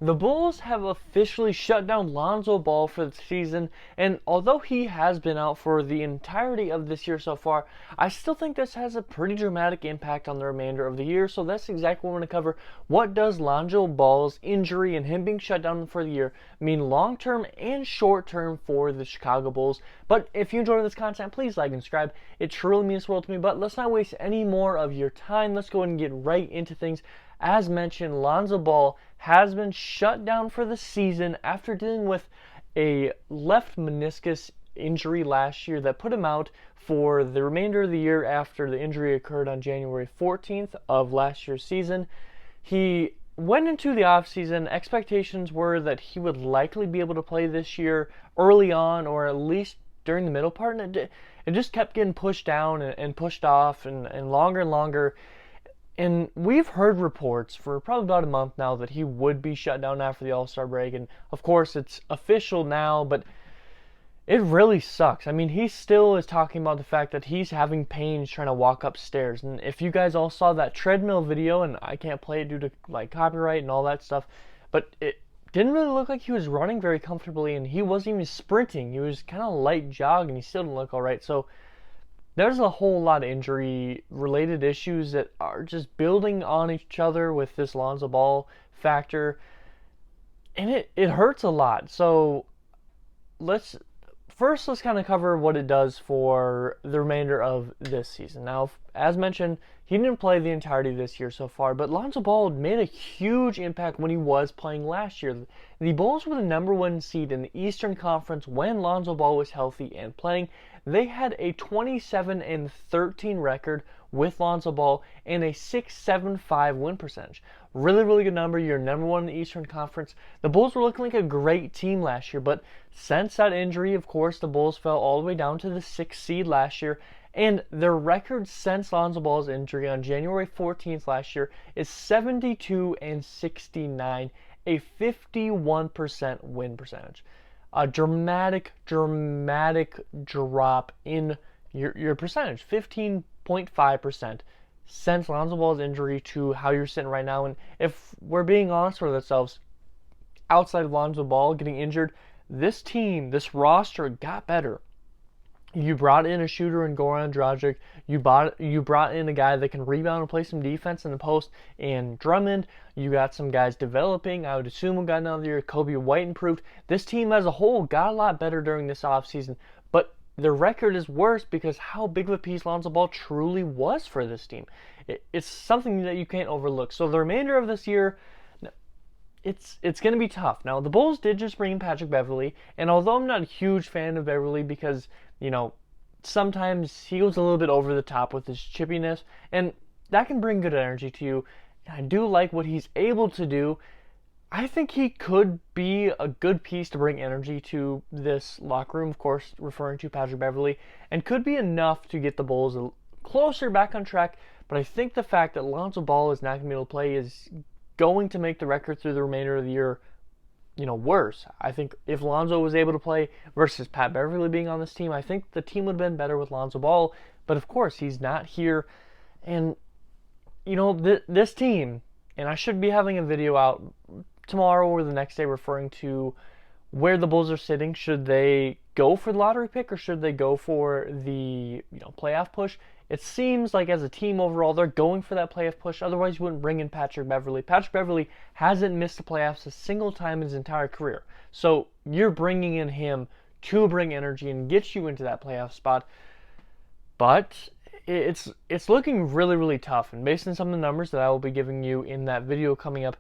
The Bulls have officially shut down Lonzo Ball for the season, and although he has been out for the entirety of this year so far, I still think this has a pretty dramatic impact on the remainder of the year, so that's exactly what we're going to cover. What does Lonzo Ball's injury and him being shut down for the year mean long-term and short-term for the Chicago Bulls? But if you enjoyed this content, please like and subscribe. It truly means the world to me, but let's not waste any more of your time. Let's go ahead and get right into things. As mentioned, Lonzo Ball has been shut down for the season after dealing with a left meniscus injury last year that put him out for the remainder of the year after the injury occurred on January 14th of last year's season. He went into the offseason, expectations were that he would likely be able to play this year early on, or at least during the middle part, and it just kept getting pushed down and pushed off and longer and longer. And we've heard reports for probably about a month now that he would be shut down after the All-Star break. And of course, it's official now, but it really sucks. I mean, he still is talking about the fact that he's having pains trying to walk upstairs. And if you guys all saw that treadmill video, and I can't play it due to like copyright and all that stuff, but it didn't really look like he was running very comfortably, and he wasn't even sprinting. He was kind of light jogging. He still didn't look all right. So there's a whole lot of injury-related issues that are just building on each other with this Lonzo Ball factor, and it hurts a lot. So let's kind of cover what it does for the remainder of this season. Now, as mentioned, he didn't play the entirety of this year so far, but Lonzo Ball made a huge impact when he was playing last year. The Bulls were the number one seed in the Eastern Conference when Lonzo Ball was healthy and playing. They had a 27-13 record with Lonzo Ball and a 6.75 win percentage. Really, really good number. You're number one in the Eastern Conference. The Bulls were looking like a great team last year, but since that injury, of course, the Bulls fell all the way down to the 6th seed last year, and their record since Lonzo Ball's injury on January 14th last year is 72-69, a 51% win percentage. A dramatic drop in your percentage, 15.5% since Lonzo Ball's injury to how you're sitting right now. And if we're being honest with ourselves, outside of Lonzo Ball getting injured, this team, this roster got better. You brought in a shooter in Goran Dragic. You brought in a guy that can rebound and play some defense in the post and Drummond. You got some guys developing. I would assume we got another year. Kobe White improved. This team as a whole got a lot better during this offseason, but the record is worse because how big of a piece Lonzo Ball truly was for this team. It's something that you can't overlook. So the remainder of this year, it's going to be tough. Now, the Bulls did just bring in Patrick Beverley, and although I'm not a huge fan of Beverley because, you know, sometimes he goes a little bit over the top with his chippiness, and that can bring good energy to you. And I do like what he's able to do. I think he could be a good piece to bring energy to this locker room, of course, referring to Patrick Beverley, and could be enough to get the Bulls closer back on track. But I think the fact that Lonzo Ball is not going to be able to play is going to make the record through the remainder of the year, you know, worse. I think if Lonzo was able to play versus Pat Beverley being on this team, I think the team would have been better with Lonzo Ball. But of course, he's not here. And, you know, this team, and I should be having a video out tomorrow or the next day referring to where the Bulls are sitting. Should they go for the lottery pick or should they go for the, you know, playoff push? It seems like as a team overall, they're going for that playoff push. Otherwise, you wouldn't bring in Patrick Beverley. Patrick Beverley hasn't missed the playoffs a single time in his entire career. So you're bringing in him to bring energy and get you into that playoff spot. But it's looking really, really tough. And based on some of the numbers that I will be giving you in that video coming up,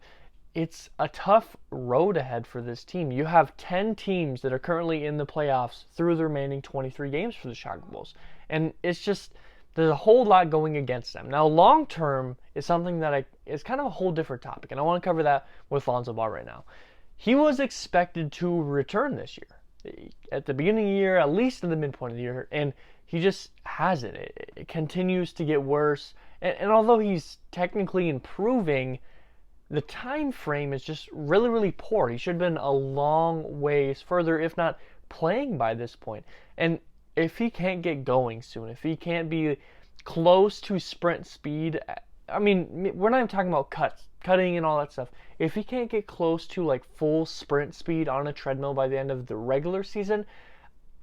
it's a tough road ahead for this team. You have 10 teams that are currently in the playoffs through the remaining 23 games for the Chicago Bulls. And it's just, there's a whole lot going against them. Now, long term is something that is kind of a whole different topic, and I want to cover that with Lonzo Ball right now. He was expected to return this year, at the beginning of the year, at least at the midpoint of the year, and he just hasn't. It continues to get worse, and although he's technically improving, the time frame is just really, really poor. He should have been a long ways further, if not playing by this point. And if he can't get going soon, if he can't be close to sprint speed, I mean, we're not even talking about cutting and all that stuff. If he can't get close to like full sprint speed on a treadmill by the end of the regular season,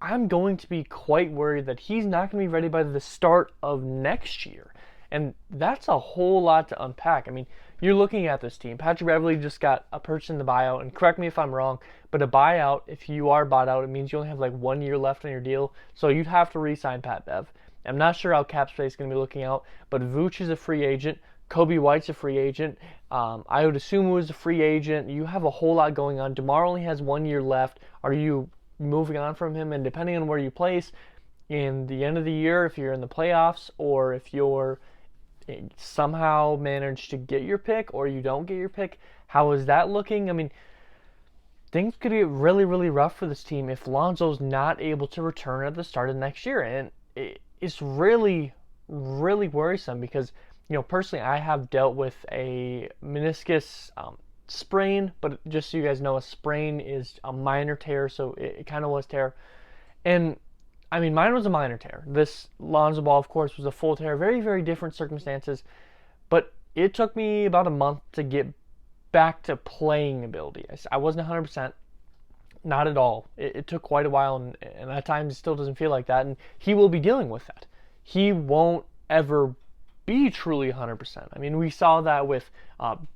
I'm going to be quite worried that he's not going to be ready by the start of next year. And that's a whole lot to unpack. I mean, you're looking at this team. Patrick Beverley just got a purchase in the buyout, and correct me if I'm wrong, but a buyout, if you are bought out, it means you only have like 1 year left on your deal, so you'd have to re-sign Pat Bev. I'm not sure how cap space is going to be looking out, but Vooch is a free agent. Kobe White's a free agent. I would assume it was a free agent. You have a whole lot going on. DeMar only has 1 year left. Are you moving on from him? And depending on where you place in the end of the year, if you're in the playoffs or if you're somehow managed to get your pick or you don't get your pick, how is that looking? I mean, things could get really, really rough for this team if Lonzo's not able to return at the start of next year. And it's really, really worrisome because, personally, I have dealt with a meniscus sprain, but just so you guys know, a sprain is a minor tear, so it kind of was tear. And I mean, mine was a minor tear. This Lonzo Ball, of course, was a full tear. Very, very different circumstances. But it took me about a month to get back to playing ability. I wasn't 100%. Not at all. It took quite a while, and at times it still doesn't feel like that. And he will be dealing with that. He won't ever be truly 100%. I mean, we saw that with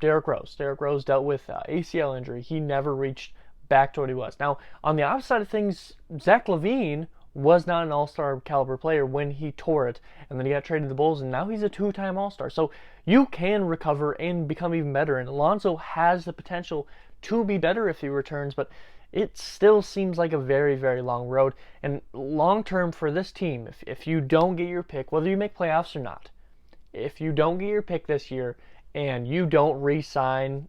Derrick Rose. Derrick Rose dealt with ACL injury. He never reached back to what he was. Now, on the opposite side of things, Zach LaVine was not an all-star caliber player when he tore it, and then he got traded to the Bulls, and now he's a two-time all-star. So you can recover and become even better, and Lonzo has the potential to be better if he returns, but it still seems like a very, very long road. And long-term for this team, if you don't get your pick, whether you make playoffs or not, if you don't get your pick this year and you don't re-sign,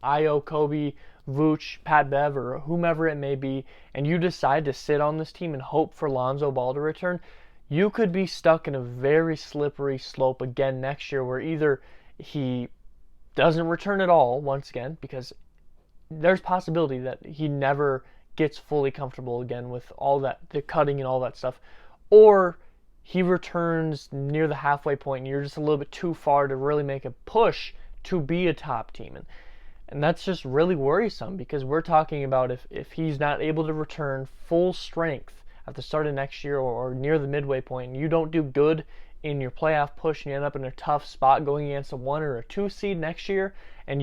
Io, Kobe, Vooch, Pat Bev, or whomever it may be, and you decide to sit on this team and hope for Lonzo Ball to return, you could be stuck in a very slippery slope again next year where either he doesn't return at all once again, because there's possibility that he never gets fully comfortable again with all that, the cutting and all that stuff, or he returns near the halfway point and you're just a little bit too far to really make a push to be a top team. And that's just really worrisome because we're talking about if he's not able to return full strength at the start of next year or near the midway point, and you don't do good in your playoff push and you end up in a tough spot going against a 1 or a 2 seed next year, and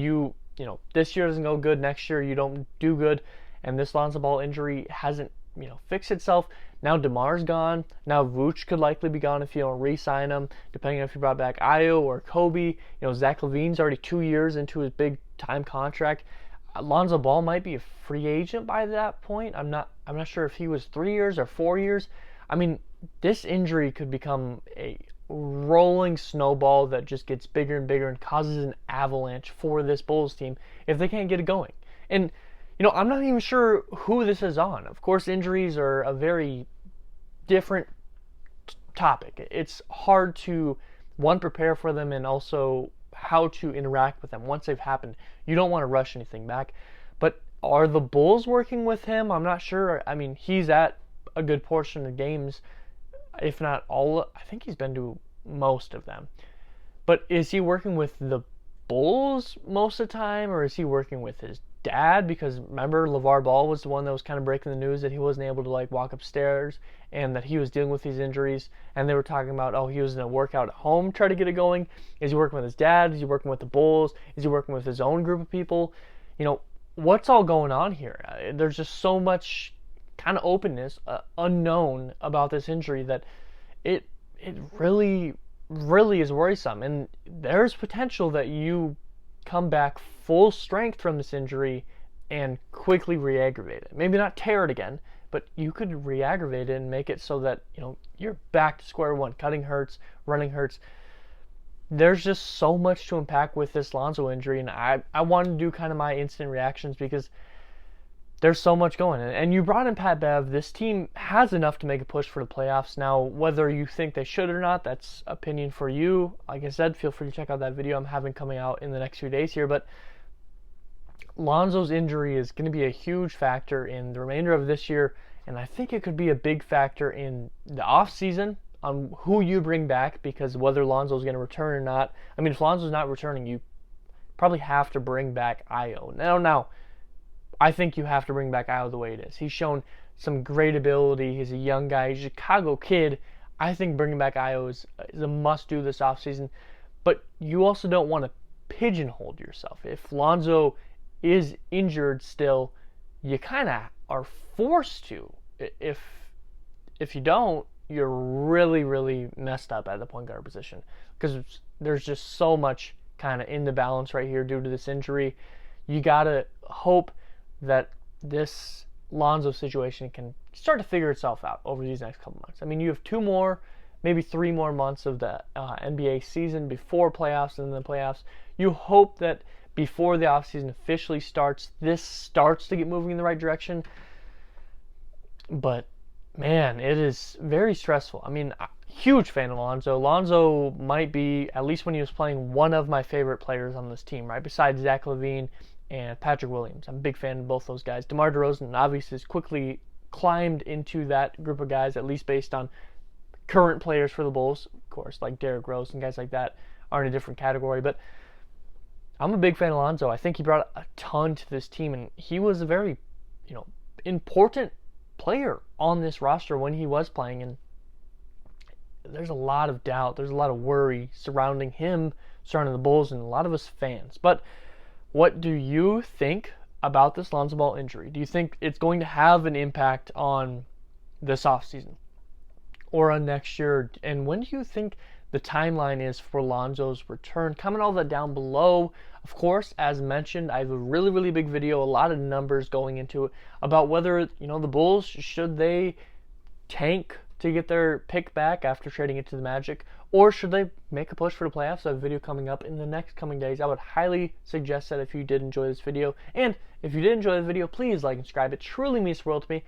this year doesn't go good, next year you don't do good, and this Lonzo Ball injury hasn't fixed itself. Now DeMar's gone. Now Vooch could likely be gone if you don't re-sign him, depending on if you brought back Io or Kobe. Zach LaVine's already 2 years into his big time contract. Lonzo Ball might be a free agent by that point. I'm not sure if he was 3 years or 4 years. I mean, this injury could become a rolling snowball that just gets bigger and bigger and causes an avalanche for this Bulls team if they can't get it going. And I'm not even sure who this is on. Of course, injuries are a very different topic. It's hard to, one, prepare for them and also how to interact with them once they've happened. You don't want to rush anything back. But are the Bulls working with him? I'm not sure. I mean, he's at a good portion of games, if not all. I think he's been to most of them. But is he working with the Bulls most of the time, or is he working with his dad? Because remember, LeVar Ball was the one that was kind of breaking the news that he wasn't able to walk upstairs and that he was dealing with these injuries, and they were talking about, he was going to work out at home, try to get it going. Is he working with his dad? Is he working with the Bulls? Is he working with his own group of people? What's all going on here? There's just so much kind of openness, unknown about this injury that it really, really is worrisome. And there's potential that you come back full strength from this injury and quickly re-aggravate it. Maybe not tear it again, but you could re-aggravate it and make it so that you're back to square one. Cutting hurts, running hurts. There's just so much to unpack with this Lonzo injury, and I wanted to do kind of my instant reactions because there's so much going on. And you brought in Pat Bev. This team has enough to make a push for the playoffs. Now, whether you think they should or not, that's opinion for you. Like I said, feel free to check out that video I'm having coming out in the next few days here. But Lonzo's injury is going to be a huge factor in the remainder of this year, and I think it could be a big factor in the offseason on who you bring back, because whether Lonzo's going to return or not. I mean, if Lonzo's not returning, you probably have to bring back Io. Now, I think you have to bring back Io the way it is. He's shown some great ability. He's a young guy. He's a Chicago kid. I think bringing back Io is a must-do this offseason. But you also don't want to pigeonhole yourself. If Lonzo is injured still, you kind of are forced to. If you don't, you're really, really messed up at the point guard position, because there's just so much kind of in the balance right here due to this injury. You got to hope that this Lonzo situation can start to figure itself out over these next couple months. I mean, you have 2 more, maybe 3 more months of the NBA season before playoffs and then the playoffs. You hope that before the offseason officially starts, this starts to get moving in the right direction. But, man, it is very stressful. I mean, huge fan of Lonzo. Lonzo might be, at least when he was playing, one of my favorite players on this team, right? Besides Zach LaVine and Patrick Williams. I'm a big fan of both those guys. DeMar DeRozan obviously has quickly climbed into that group of guys, at least based on current players for the Bulls. Of course, like Derrick Rose and guys like that are in a different category. But I'm a big fan of Lonzo. I think he brought a ton to this team, and he was a very, important player on this roster when he was playing. And there's a lot of doubt, there's a lot of worry surrounding him, surrounding the Bulls, and a lot of us fans. But what do you think about this Lonzo Ball injury? Do you think it's going to have an impact on this offseason or on next year? And when do you think the timeline is for Lonzo's return? Comment all that down below. Of course, as mentioned, I have a really, really big video, a lot of numbers going into it about whether, the Bulls, should they tank to get their pick back after trading it to the Magic, or should they make a push for the playoffs? I have a video coming up in the next coming days. I would highly suggest that if you did enjoy this video. And if you did enjoy the video, please like and subscribe. It truly means the world to me.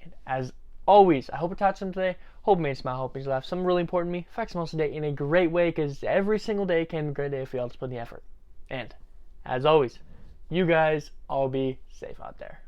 And as always, I hope it taught some today. Hope it made you smile. Hope it made you laugh. Something really important to me. Affects most of the day in a great way, because every single day can be a great day if you all just put in the effort. And as always, you guys all be safe out there.